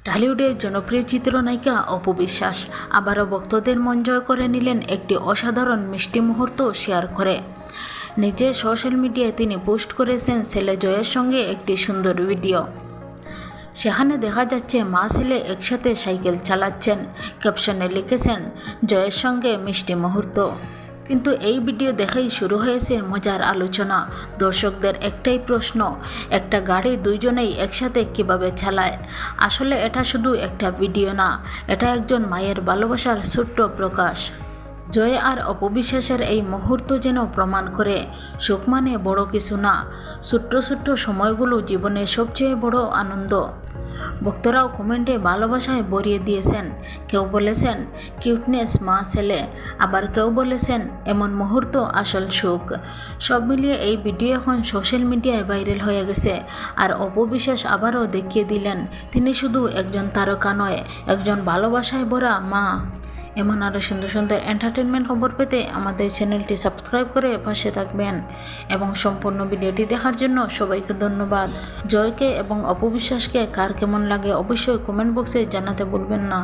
ঢালিউডের জনপ্রিয় চিত্রনায়িকা অপু বিশ্বাস আবারও ভক্তদের মন জয় করে নিলেন একটি অসাধারণ মিষ্টি মুহূর্ত শেয়ার করে। নিজের সোশ্যাল মিডিয়ায় তিনি পোস্ট করেছেন ছেলে জয়ের সঙ্গে একটি সুন্দর ভিডিও। সেখানে দেখা যাচ্ছে মা ছেলে একসাথে সাইকেল চালাচ্ছেন। ক্যাপশনে লিখেছেন জয়ের সঙ্গে মিষ্টি মুহূর্ত। কিন্তু এই ভিডিও দেখেই শুরু হয়েছে মজার আলোচনা। দর্শকদের একটাই প্রশ্ন, একটা গাড়ি দুইজনেই একসাথে কিভাবে চালায়? আসলে এটা শুধু একটা ভিডিও না, এটা একজন মায়ের ভালোবাসার ছোট্ট প্রকাশ। জয় আর অপু বিশ্বাসের এই মুহূর্ত যেন প্রমাণ করে সুখ মানে বড় কিছু না, ছোট্ট ছোট্ট সময়গুলো জীবনের সবচেয়ে বড় আনন্দ। ভক্তরাও কমেন্টে ভালোবাসায় ভরিয়ে দিয়েছেন। কেউ বলেছেন কিউটনেস মা ছেলে, আবার কেউ বলেছেন এমন মুহূর্ত আসল সুখ। সব মিলিয়ে এই ভিডিও এখন সোশ্যাল মিডিয়ায় ভাইরাল হয়ে গেছে। আর অপু বিশ্বাস আবারও দেখিয়ে দিলেন তিনি শুধু একজন তারকা নয়, একজন ভালোবাসায় ভরা মা। এমন আরও সুন্দর সুন্দর এন্টারটেনমেন্ট খবর পেতে আমাদের চ্যানেলটি সাবস্ক্রাইব করে পাশে থাকবেন এবং সম্পূর্ণ ভিডিওটি দেখার জন্য সবাইকে ধন্যবাদ। জয়কে এবং অপু বিশ্বাসকে কার কেমন লাগে অবশ্যই কমেন্ট বক্সে জানাতে ভুলবেন না।